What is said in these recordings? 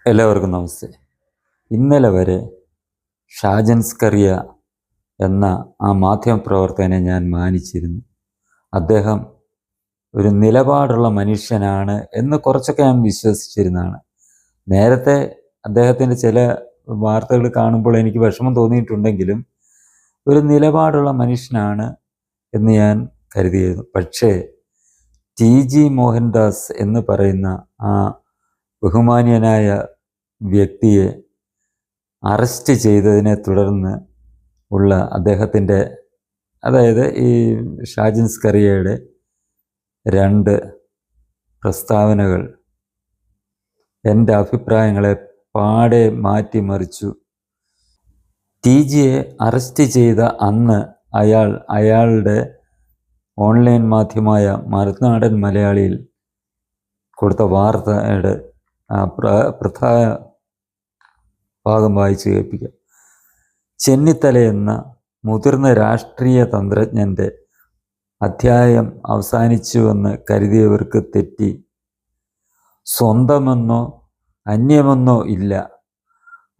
എല്ലാവർക്കും നമസ്തേ. ഇന്നലെ വരെ ഷാജൻ സ്കറിയ എന്ന ആ മാധ്യമപ്രവർത്തകനെ ഞാൻ മാനിച്ചിരുന്നു. അദ്ദേഹം ഒരു നിലപാടുള്ള മനുഷ്യനാണ് എന്ന് കുറച്ചൊക്കെ ഞാൻ വിശ്വസിച്ചിരുന്നതാണ്. നേരത്തെ അദ്ദേഹത്തിൻ്റെ ചില വാർത്തകൾ കാണുമ്പോൾ എനിക്ക് വിഷമം തോന്നിയിട്ടുണ്ടെങ്കിലും ഒരു നിലപാടുള്ള മനുഷ്യനാണ് എന്ന് ഞാൻ കരുതിയിരുന്നു. പക്ഷേ TG മോഹൻദാസ് എന്ന് പറയുന്ന ആ ബഹുമാന്യനായ വ്യക്തിയെ അറസ്റ്റ് ചെയ്തതിനെ തുടർന്ന് ഉള്ള അദ്ദേഹത്തിൻ്റെ, അതായത് ഈ ഷാജൻ സ്കറിയയുടെ 2 പ്രസ്താവനകൾ എൻ്റെ അഭിപ്രായങ്ങളെ പാടെ മാറ്റിമറിച്ചു. TGയെ അറസ്റ്റ് ചെയ്ത അന്ന് അയാളുടെ ഓൺലൈൻ മാധ്യമമായ മറുനാടൻ മലയാളിയിൽ കൊടുത്ത വാർത്തയുടെ പ്രധാന ഭാഗം വായിച്ചു കേൾപ്പിക്കാം. ചെന്നിത്തല എന്ന മുതിർന്ന രാഷ്ട്രീയ തന്ത്രജ്ഞൻ്റെ അധ്യായം അവസാനിച്ചുവെന്ന് കരുതിയവർക്ക് തെറ്റി. സ്വന്തമെന്നോ അന്യമെന്നോ ഇല്ല.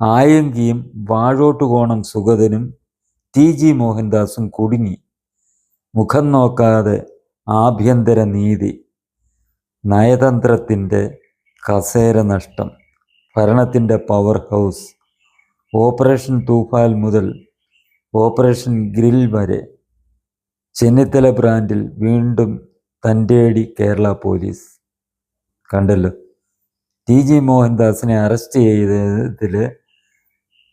ആയങ്കിയും വാഴോട്ടുകോണം സുഗതനും TG മോഹൻദാസും കുടുങ്ങി. മുഖം നോക്കാതെ ആഭ്യന്തര നീതി, നയതന്ത്രത്തിൻ്റെ കസേര നഷ്ടം, ഭരണത്തിൻ്റെ പവർ ഹൗസ്, ഓപ്പറേഷൻ തൂഫാൽ മുതൽ ഓപ്പറേഷൻ ഗ്രിൽ വരെ ചെന്നിത്തല ബ്രാൻഡിൽ വീണ്ടും തൻ്റെടി കേരള പോലീസ്. കണ്ടല്ലോ, TG മോഹൻദാസിനെ അറസ്റ്റ് ചെയ്തതിൽ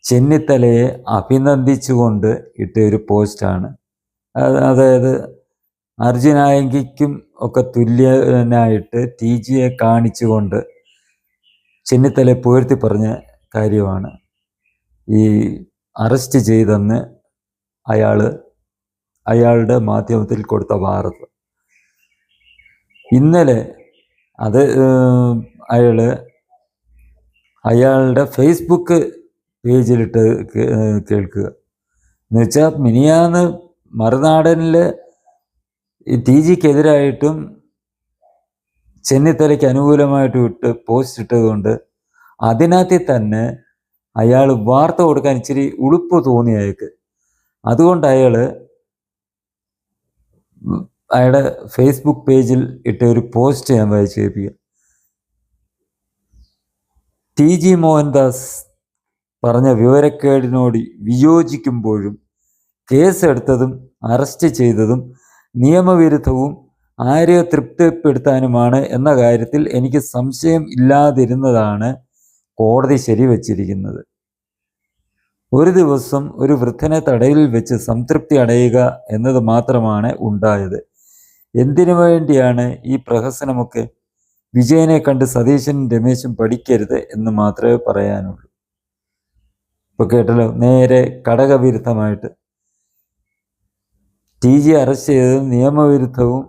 ചെന്നിത്തലയെ അഭിനന്ദിച്ചുകൊണ്ട് ഇട്ട ഒരു പോസ്റ്റാണ്. അതായത് അർജുനായങ്കിക്കും ഒക്കെ തുല്യനായിട്ട് TGയെ കാണിച്ചുകൊണ്ട് ചെന്നിത്തലയെ പുകഴ്ത്തി പറഞ്ഞ കാര്യമാണ് ഈ അറസ്റ്റ് ചെയ്തെന്ന് അയാളുടെ മാധ്യമത്തിൽ കൊടുത്ത വാർത്ത. ഇന്നലെ അത് അയാളുടെ ഫേസ്ബുക്ക് പേജിലിട്ട് കേൾക്കുക. എന്നുവെച്ചാൽ മിനിയാന്ന് മറുനാടനിൽ TGക്കെതിരായിട്ടും ചെന്നിത്തലയ്ക്ക് അനുകൂലമായിട്ട് പോസ്റ്റ് ഇട്ടതുകൊണ്ട് അതിനകത്ത് തന്നെ അയാൾ വാർത്ത കൊടുക്കാൻ ഇച്ചിരി ഉളുപ്പ് തോന്നി അയാൾക്ക്. അതുകൊണ്ട് അയാളുടെ ഫേസ്ബുക്ക് പേജിൽ ഇട്ട ഒരു പോസ്റ്റ് ഞാൻ വായിച്ചു കേൾപ്പിക്കാം. TG മോഹൻദാസ് പറഞ്ഞ വിവരക്കേടിനോട് വിയോജിക്കുമ്പോഴും കേസെടുത്തതും അറസ്റ്റ് ചെയ്തതും നിയമവിരുദ്ധവും ആരെ തൃപ്തിപ്പെടുത്താനുമാണ് എന്ന കാര്യത്തിൽ എനിക്ക് സംശയം ഇല്ലാതിരുന്നതാണ് കോടതി ശരിവച്ചിരിക്കുന്നത്. ഒരു ദിവസം ഒരു വൃദ്ധനെ തടവിൽ വെച്ച് സംതൃപ്തി അടയുക എന്നത് മാത്രമാണ് ഉണ്ടായത്. എന്തിനു വേണ്ടിയാണ് ഈ പ്രഹസനമൊക്കെ? വിജയനെ കണ്ട് സതീശനും രമേശും പഠിക്കരുത് എന്ന് മാത്രമേ പറയാനുള്ളൂ. ഇപ്പൊ കേട്ടല്ലോ, നേരെ ഘടകവിരുദ്ധമായിട്ട് TG അറസ്റ്റ് ചെയ്തതും നിയമവിരുദ്ധവും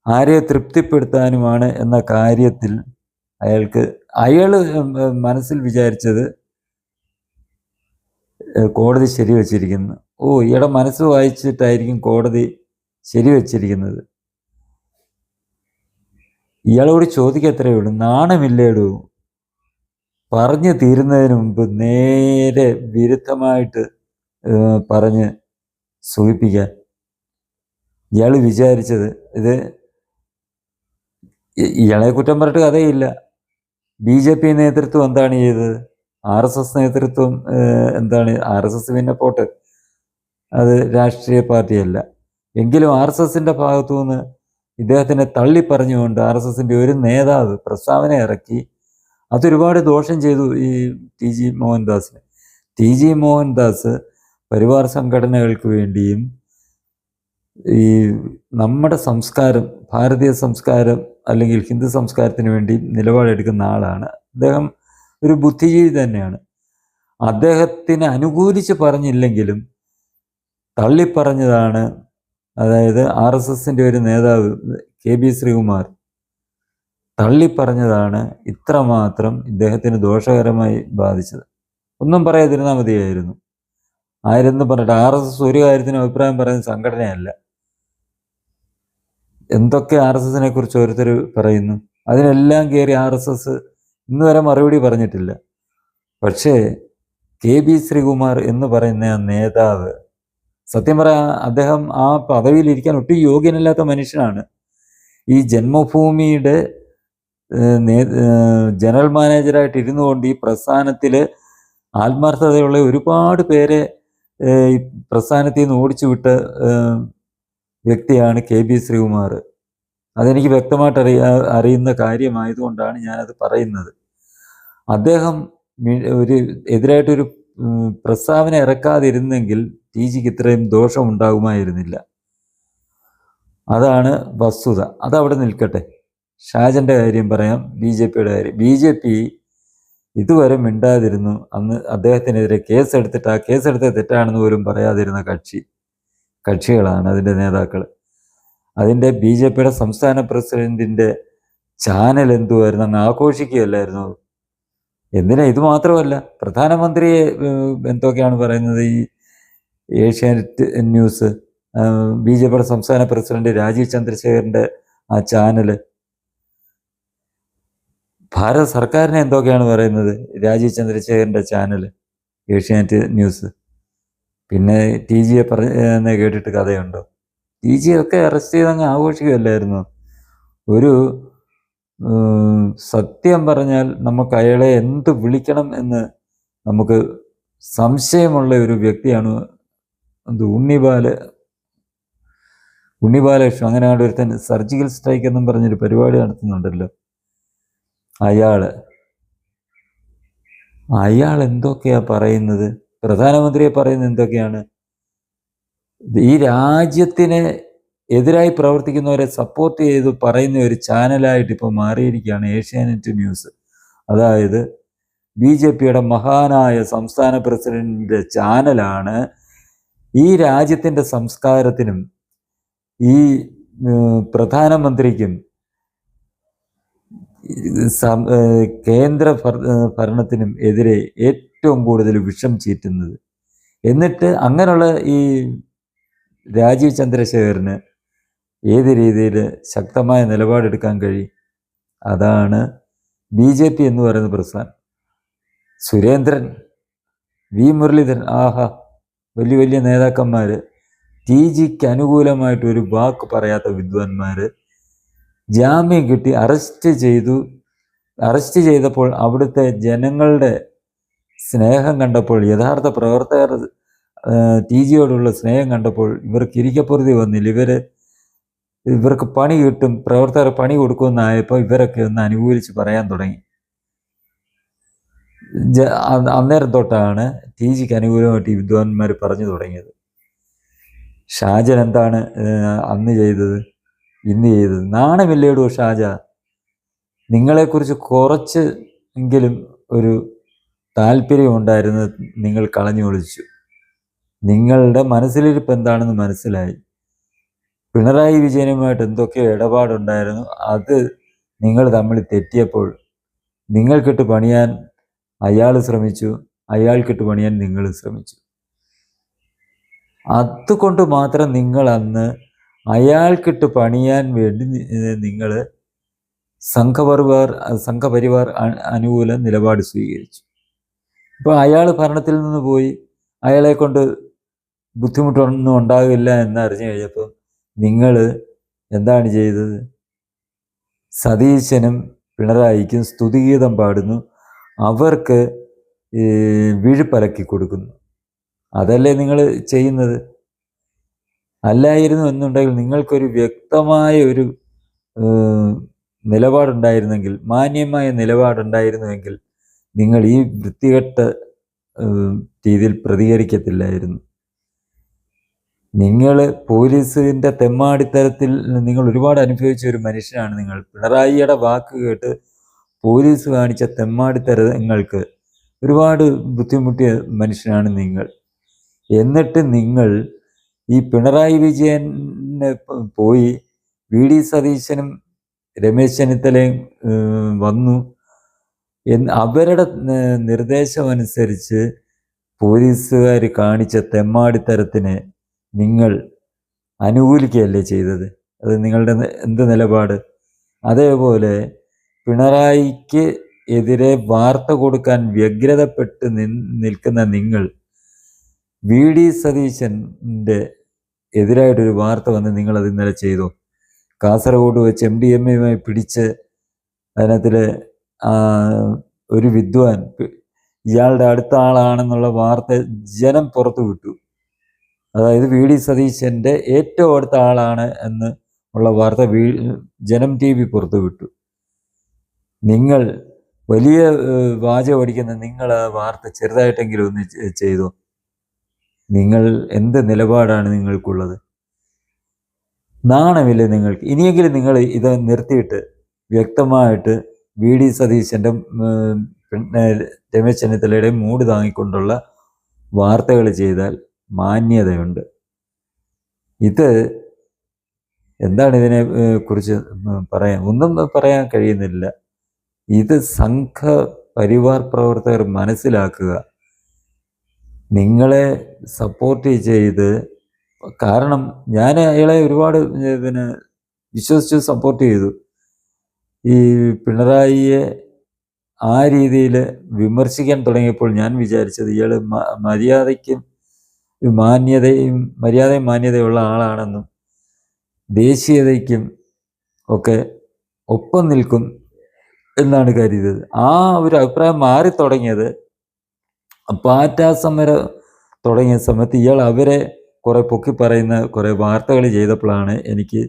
ആരെ തൃപ്തിപ്പെടുത്താനുമാണ് എന്ന കാര്യത്തിൽ അയാൾ മനസ്സിൽ വിചാരിച്ചത് കോടതി ശരിവച്ചിരിക്കുന്നു. ഇയാളുടെ മനസ്സ് വായിച്ചിട്ടായിരിക്കും കോടതി ശരിവച്ചിരിക്കുന്നത്. ഇയാളോട് ചോദിക്കത്രേ ഉള്ളൂ, നാണമില്ലേടൂ പറഞ്ഞു തീരുന്നതിന് മുമ്പ് നേരെ വിരുദ്ധമായിട്ട് പറഞ്ഞ് സൂചിപ്പിക്കാൻ? ഇയാൾ വിചാരിച്ചത് ഇയാളെ കുറ്റം പറഞ്ഞിട്ട് കഥയില്ല. BJP നേതൃത്വം എന്താണ് ചെയ്തത്? RSS നേതൃത്വം എന്താണ്? RSS പിന്നെ പോട്ട്, അത് രാഷ്ട്രീയ പാർട്ടിയല്ല. എങ്കിലും RSSൻ്റെ ഭാഗത്തു നിന്ന് ഇദ്ദേഹത്തിനെ തള്ളിപ്പറഞ്ഞുകൊണ്ട് RSSൻ്റെ ഒരു നേതാവ് പ്രസ്താവന ഇറക്കി. അതൊരുപാട് ദോഷം ചെയ്തു ഈ TG മോഹൻദാസിന്. TG മോഹൻദാസ് പരിവാർ സംഘടനകൾക്ക് വേണ്ടിയും ഈ നമ്മുടെ സംസ്കാരം, ഭാരതീയ സംസ്കാരം അല്ലെങ്കിൽ ഹിന്ദു സംസ്കാരത്തിന് വേണ്ടി നിലപാടെടുക്കുന്ന ആളാണ്. അദ്ദേഹം ഒരു ബുദ്ധിജീവി തന്നെയാണ്. അദ്ദേഹത്തിന് അനുകൂലിച്ച് പറഞ്ഞില്ലെങ്കിലും തള്ളിപ്പറഞ്ഞതാണ്. അതായത് RSSൻ്റെ ഒരു നേതാവ് KB ശ്രീകുമാർ തള്ളിപ്പറഞ്ഞതാണ് ഇത്രമാത്രം ഇദ്ദേഹത്തിന് ദോഷകരമായി ബാധിച്ചത്. ഒന്നും പറയാതിരുന്നാൽ മതിയായിരുന്നു. ആരെന്ന് പറഞ്ഞിട്ട് RSS ഒരു കാര്യത്തിനും അഭിപ്രായം പറയുന്ന സംഘടനയല്ല. എന്തൊക്കെ RSSനെ കുറിച്ച് ഓരോരുത്തർ പറയുന്നു, അതിനെല്ലാം കയറി RSS ഇന്ന് വരെ മറുപടി പറഞ്ഞിട്ടില്ല. പക്ഷേ കെ ബി ശ്രീകുമാർ എന്ന് പറയുന്ന ആ നേതാവ്, സത്യം പറയാൻ അദ്ദേഹം ആ പദവിയിൽ ഇരിക്കാൻ ഒട്ടും യോഗ്യനല്ലാത്ത മനുഷ്യനാണ്. ഈ ജന്മഭൂമിയുടെ ജനറൽ മാനേജറായിട്ട് ഇരുന്നു കൊണ്ട് ഈ പ്രസ്ഥാനത്തിൽ ആത്മാർത്ഥതയുള്ള ഒരുപാട് പേരെ ഈ പ്രസ്ഥാനത്തിൽ നിന്ന് ഓടിച്ചു വിട്ട വ്യക്തിയാണ് കെ ബി ശ്രീകുമാർ. അതെനിക്ക് വ്യക്തമായിട്ട് അറിയുന്ന കാര്യമായതുകൊണ്ടാണ് ഞാനത് പറയുന്നത്. അദ്ദേഹം എതിരായിട്ടൊരു പ്രസ്താവന ഇറക്കാതിരുന്നെങ്കിൽ ടി ജിക്ക് ഇത്രയും ദോഷമുണ്ടാകുമായിരുന്നില്ല. അതാണ് വസ്തുത. അതവിടെ നിൽക്കട്ടെ. ഷാജൻ്റെ കാര്യം പറയാം, ബി ജെ പിയുടെ കാര്യം. ബി ജെ പി ഇതുവരെ മിണ്ടാതിരുന്നു. അന്ന് അദ്ദേഹത്തിനെതിരെ കേസെടുത്തിട്ട് ആ കേസെടുത്തത് തെറ്റാണെന്ന് പോലും പറയാതിരുന്ന കക്ഷികളാണ് അതിൻ്റെ നേതാക്കൾ. അതിൻ്റെ ബി ജെ പിയുടെ സംസ്ഥാന പ്രസിഡന്റിൻ്റെ ചാനൽ എന്തുമായിരുന്നു, അങ്ങ് ആഘോഷിക്കുകയല്ലായിരുന്നു. എന്തിനാ? ഇത് മാത്രമല്ല, പ്രധാനമന്ത്രിയെ എന്തൊക്കെയാണ് പറയുന്നത് ഈ ഏഷ്യാനെറ്റ് ന്യൂസ്, ബി ജെ പിയുടെ സംസ്ഥാന പ്രസിഡന്റ് രാജീവ് ചന്ദ്രശേഖറിൻ്റെ ആ ചാനല്, ഭാരത സർക്കാരിനെ എന്തൊക്കെയാണ് പറയുന്നത് രാജീവ് ചന്ദ്രശേഖറിൻ്റെ ചാനൽ ഏഷ്യാനെറ്റ് ന്യൂസ്. പിന്നെ ടി ജിയെ പറഞ്ഞ കേട്ടിട്ട് കഥയുണ്ടോ? T ജിയൊക്കെ arrest ചെയ്തങ്ങ് ആഘോഷിക്കുകയല്ലായിരുന്നു. ഒരു സത്യം പറഞ്ഞാൽ നമുക്ക് അയാളെ എന്ത് വിളിക്കണം എന്ന് നമുക്ക് സംശയമുള്ള ഒരു വ്യക്തിയാണ് ഉണ്ണിബാലകൃഷ്ണൻ. അങ്ങനെ ഒരുത്തൻ സർജിക്കൽ സ്ട്രൈക്ക് എന്നും പറഞ്ഞൊരു പരിപാടി നടത്തുന്നുണ്ടല്ലോ. അയാൾ എന്തൊക്കെയാ പറയുന്നത്? പ്രധാനമന്ത്രിയെ പറയുന്നത് എന്തൊക്കെയാണ്? ഈ രാജ്യത്തിന് എതിരായി പ്രവർത്തിക്കുന്നവരെ സപ്പോർട്ട് ചെയ്ത് പറയുന്ന ഒരു ചാനലായിട്ട് ഇപ്പോൾ മാറിയിരിക്കുകയാണ് ഏഷ്യാനെറ്റ് ന്യൂസ്. അതായത് ബി ജെ പിയുടെ മഹാനായ സംസ്ഥാന പ്രസിഡന്റിൻ്റെ ചാനലാണ് ഈ രാജ്യത്തിൻ്റെ സംസ്കാരത്തിനും ഈ പ്രധാനമന്ത്രിക്കും കേന്ദ്ര ഭരണത്തിനും എതിരെ ഏറ്റവും കൂടുതൽ വിഷം ചീറ്റുന്നത്. എന്നിട്ട് അങ്ങനെയുള്ള ഈ രാജീവ് ചന്ദ്രശേഖറിന് ഏത് രീതിയിൽ ശക്തമായ നിലപാടെടുക്കാൻ കഴിയും? അതാണ് ബി ജെ പി എന്ന് പറയുന്ന പ്രസ്ഥാനം. സുരേന്ദ്രൻ, വി മുരളീധരൻ, ആഹാ, വലിയ വലിയ നേതാക്കന്മാർ, ടി ജിക്ക് അനുകൂലമായിട്ട് ഒരു വാക്ക് പറയാത്ത വിദ്വാൻമാർ ജാമ്യം കിട്ടി അറസ്റ്റ് ചെയ്തപ്പോൾ അവിടുത്തെ ജനങ്ങളുടെ സ്നേഹം കണ്ടപ്പോൾ, യഥാർത്ഥ പ്രവർത്തകർ ടി ജിയോടുള്ള സ്നേഹം കണ്ടപ്പോൾ ഇവർക്ക് ഇരിക്കപ്പുറതി വന്നില്ല. ഇവർക്ക് പണി കിട്ടും, പ്രവർത്തകർ പണി കൊടുക്കുമെന്നായപ്പോൾ ഇവരൊക്കെ ഒന്ന് അനുകൂലിച്ച് പറയാൻ തുടങ്ങി. അന്നേരം തൊട്ടാണ് ടി ജിക്ക് അനുകൂലമായിട്ട് ഈ വിദ്വാൻമാർ പറഞ്ഞു തുടങ്ങിയത്. ഷാജൻ എന്താണ് അന്ന് ചെയ്തത്, ഇന്ന് ചെയ്തത്? നാണമില്ലേടൂ ഷാജ? നിങ്ങളെക്കുറിച്ച് കുറച്ച് എങ്കിലും ഒരു താല്പര്യം ഉണ്ടായിരുന്നു, നിങ്ങൾ കളഞ്ഞു ഒളിച്ചു. നിങ്ങളുടെ മനസ്സിലിരിപ്പ് എന്താണെന്ന് മനസ്സിലായി. പിണറായി വിജയനുമായിട്ട് എന്തൊക്കെയോ ഇടപാടുണ്ടായിരുന്നു, അത് നിങ്ങൾ തമ്മിൽ തെറ്റിയപ്പോൾ നിങ്ങൾക്കിട്ട് പണിയാൻ അയാൾ ശ്രമിച്ചു, അയാൾക്കിട്ട് പണിയാൻ നിങ്ങൾ ശ്രമിച്ചു. അതുകൊണ്ട് മാത്രം നിങ്ങൾ അന്ന് അയാൾക്കിട്ട് പണിയാൻ വേണ്ടി നിങ്ങൾ സംഘപരിവാർ അനുകൂല നിലപാട് സ്വീകരിച്ചു. ഇപ്പോൾ അയാൾ ഭരണത്തിൽ നിന്ന് പോയി, അയാളെ കൊണ്ട് ബുദ്ധിമുട്ടൊന്നും ഉണ്ടാകില്ല എന്നറിഞ്ഞു കഴിഞ്ഞപ്പോൾ നിങ്ങൾ എന്താണ് ചെയ്തത്? സതീശനും പിണറായിക്കും സ്തുതിഗീതം പാടുന്നു, അവർക്ക് വിഴുപ്പലക്കി കൊടുക്കുന്നു. അതല്ലേ നിങ്ങൾ ചെയ്യുന്നത്? അല്ലായിരുന്നു എന്നുണ്ടെങ്കിൽ നിങ്ങൾക്കൊരു വ്യക്തമായ ഒരു നിലപാടുണ്ടായിരുന്നെങ്കിൽ, മാന്യമായ നിലപാടുണ്ടായിരുന്നുവെങ്കിൽ നിങ്ങൾ ഈ വൃത്തികെട്ട രീതിയിൽ പ്രതികരിക്കത്തില്ലായിരുന്നു. നിങ്ങൾ പോലീസിൻ്റെ തെമ്മാടിത്തരത്തിൽ നിങ്ങൾ ഒരുപാട് അനുഭവിച്ച ഒരു മനുഷ്യനാണ് നിങ്ങൾ. പിണറായിയുടെ വാക്ക് കേട്ട് പോലീസ് കാണിച്ച തെമ്മാടിത്തരങ്ങൾക്ക് ഒരുപാട് ബുദ്ധിമുട്ടിയ മനുഷ്യനാണ് നിങ്ങൾ. എന്നിട്ട് നിങ്ങൾ ഈ പിണറായി വിജയനെ പോയി വി ഡി സതീശനും രമേശ് ചെന്നിത്തലയും വന്നു അവരുടെ നിർദ്ദേശമനുസരിച്ച് പോലീസുകാർ കാണിച്ച തെമ്മാടിത്തരത്തിനെ നിങ്ങൾ അനുകൂലിക്കുകയല്ലേ ചെയ്തത്? അത് നിങ്ങളുടെ എന്ത് നിലപാട്? അതേപോലെ പിണറായിക്ക് എതിരെ വാർത്ത കൊടുക്കാൻ വ്യഗ്രതപ്പെട്ട് നിൽക്കുന്ന നിങ്ങൾ VD സതീശൻ്റെ എതിരായിട്ടൊരു വാർത്ത വന്ന് നിങ്ങളത് ഇന്നലെ ചെയ്തു. കാസർഗോഡ് വെച്ച് MDMA പിടിച്ച് അതിനകത്തിൽ ഒരു വിദ്വാൻ ഇയാളുടെ അടുത്ത ആളാണെന്നുള്ള വാർത്ത ജനം പുറത്തു വിട്ടു. അതായത് VD സതീശൻ്റെ ഏറ്റവും അടുത്ത ആളാണ് എന്ന് ഉള്ള വാർത്ത ജനം TV പുറത്തു വിട്ടു. നിങ്ങൾ വലിയ വാചകം അടിക്കുന്ന നിങ്ങൾ ആ വാർത്ത ചെറുതായിട്ടെങ്കിലും ഒന്ന് ചെയ്തു. നിങ്ങൾ എന്ത് നിലപാടാണ് നിങ്ങൾക്കുള്ളത്? നാണമില്ലേ നിങ്ങൾക്ക്? ഇനിയെങ്കിലും നിങ്ങൾ ഇത് നിർത്തിയിട്ട് വ്യക്തമായിട്ട് VD സതീശൻ്റെ പിന്നെ രമേശ് ചെന്നിത്തലയുടെ മൂട് താങ്ങിക്കൊണ്ടുള്ള വാർത്തകൾ ചെയ്താൽ മാന്യതയുണ്ട്. ഇത് എന്താണ് ഇതിനെ കുറിച്ച് പറയാൻ? ഒന്നും പറയാൻ കഴിയുന്നില്ല. ഇത് സംഘപരിവാർ പ്രവർത്തകർ മനസ്സിലാക്കുക. നിങ്ങളെ സപ്പോർട്ട് ചെയ്ത്, കാരണം ഞാൻ അയാളെ ഒരുപാട് പിന്നെ വിശ്വസിച്ച് സപ്പോർട്ട് ചെയ്തു. ഈ പിണറായിയെ ആ രീതിയിൽ വിമർശിക്കാൻ തുടങ്ങിയപ്പോൾ ഞാൻ വിചാരിച്ചത് ഇയാൾ മര്യാദയ്ക്കും മാന്യതയുള്ള ആളാണെന്നും ദേശീയതയ്ക്കും ഒക്കെ ഒപ്പം നിൽക്കും എന്നാണ് കരുതിയത്. ആ ഒരു അഭിപ്രായം മാറി തുടങ്ങിയത് പാറ്റാ സമരം തുടങ്ങിയ സമയത്ത് ഇയാൾ അവരെ കുറെ പൊക്കി പറയുന്ന കുറെ വാർത്തകൾ ചെയ്തപ്പോഴാണ് എനിക്ക്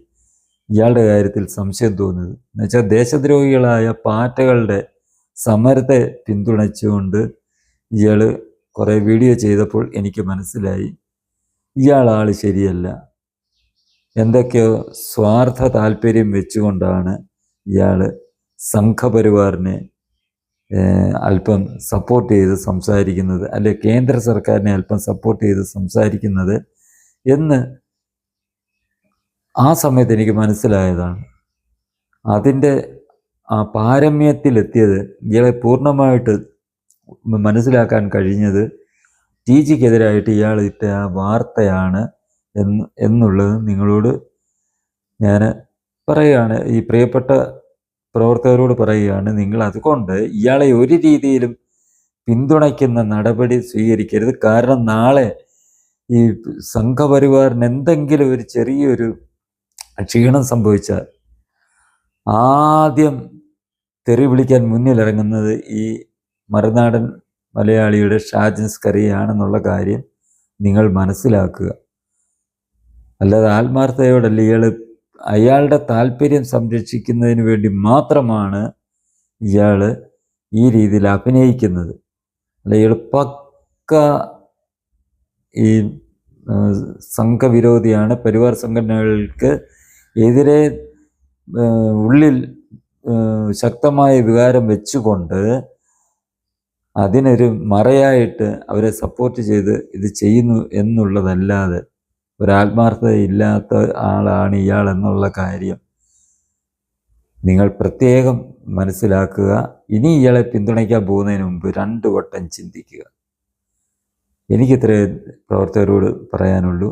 ഇയാളുടെ കാര്യത്തിൽ സംശയം തോന്നുന്നത്. എന്നുവെച്ചാൽ ദേശദ്രോഹികളായ പാറ്റകളുടെ സമരത്തെ പിന്തുണച്ചുകൊണ്ട് ഇയാൾ കുറേ വീഡിയോ ചെയ്തപ്പോൾ എനിക്ക് മനസ്സിലായി ഇയാൾ ശരിയല്ല. എന്തൊക്കെയോ സ്വാർത്ഥ താല്പര്യം വെച്ചുകൊണ്ടാണ് ഇയാൾ സംഘപരിവാറിനെ അല്പം സപ്പോർട്ട് ചെയ്ത് സംസാരിക്കുന്നത്, അല്ലെ കേന്ദ്ര സർക്കാരിനെ അല്പം സപ്പോർട്ട് ചെയ്ത് സംസാരിക്കുന്നത് എന്ന് ആ സമയത്ത് എനിക്ക് മനസ്സിലായതാണ്. അതിൻ്റെ ആ പാരമ്യത്തിലെത്തിയത് ഇയാളെ പൂർണ്ണമായിട്ട് മനസ്സിലാക്കാൻ കഴിഞ്ഞത് TGക്കെതിരായിട്ട് ഇയാൾ ഇട്ട ആ വാർത്തയാണ് എന്നുള്ളത് നിങ്ങളോട് ഞാൻ പറയുകയാണ്. ഈ പ്രിയപ്പെട്ട പ്രവർത്തകരോട് പറയുകയാണ്, നിങ്ങൾ അതുകൊണ്ട് ഇയാളെ ഒരു രീതിയിലും പിന്തുണയ്ക്കുന്ന നടപടി സ്വീകരിക്കരുത്. കാരണം നാളെ ഈ സംഘപരിവാറിന് എന്തെങ്കിലും ഒരു ചെറിയൊരു ക്ഷീണം സംഭവിച്ചാൽ ആദ്യം തെറി വിളിക്കാൻ മുന്നിലിറങ്ങുന്നത് ഈ മറുനാടൻ മലയാളിയുടെ ഷാജൻ സ്കറിയാണെന്നുള്ള കാര്യം നിങ്ങൾ മനസ്സിലാക്കുക. അല്ലാതെ ആത്മാർത്ഥതയോടല്ല. അയാളുടെ താല്പര്യം സംരക്ഷിക്കുന്നതിന് വേണ്ടി മാത്രമാണ് ഇയാൾ ഈ രീതിയിൽ അഭിനയിക്കുന്നത്. അല്ല, ഇയാൾ പക്ക ഈ സംഘവിരോധിയാണ്. പരിവാർ സംഘടനകൾക്ക് എതിരെ ഉള്ളിൽ ശക്തമായ വികാരം വെച്ചുകൊണ്ട് അതിനൊരു മറയായിട്ട് അവരെ സപ്പോർട്ട് ചെയ്ത് ഇത് ചെയ്യുന്നു എന്നുള്ളതല്ലാതെ ഒരാത്മാർത്ഥത ഇല്ലാത്ത ആളാണ് ഇയാൾ എന്നുള്ള കാര്യം നിങ്ങൾ പ്രത്യേകം മനസ്സിലാക്കുക. ഇനി ഇയാളെ പിന്തുണയ്ക്കാൻ പോകുന്നതിന് മുമ്പ് 2 വട്ടം ചിന്തിക്കുക. എനിക്കിത്രേ പ്രവർത്തകരോട് പറയാനുള്ളൂ.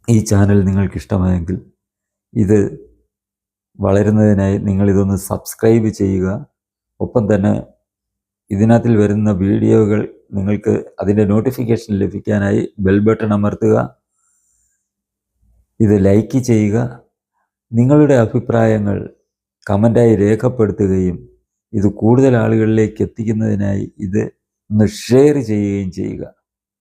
ഈ ചാനൽ നിങ്ങൾക്കിഷ്ടമായെങ്കിൽ ഇത് വളരുന്നതിനായി നിങ്ങളിതൊന്ന് സബ്സ്ക്രൈബ് ചെയ്യുക. ഒപ്പം തന്നെ ഇതിനകത്തിൽ വരുന്ന വീഡിയോകൾ നിങ്ങൾക്ക് അതിൻ്റെ നോട്ടിഫിക്കേഷൻ ലഭിക്കാനായി ബെൽ ബട്ടൺ അമർത്തുക. ഇത് ലൈക്ക് ചെയ്യുക. നിങ്ങളുടെ അഭിപ്രായങ്ങൾ കമൻ്റായി രേഖപ്പെടുത്തുകയും ഇത് കൂടുതൽ ആളുകളിലേക്ക് എത്തിക്കുന്നതിനായി ഇത് ഒന്ന് ഷെയർ ചെയ്യുകയും ചെയ്യുക.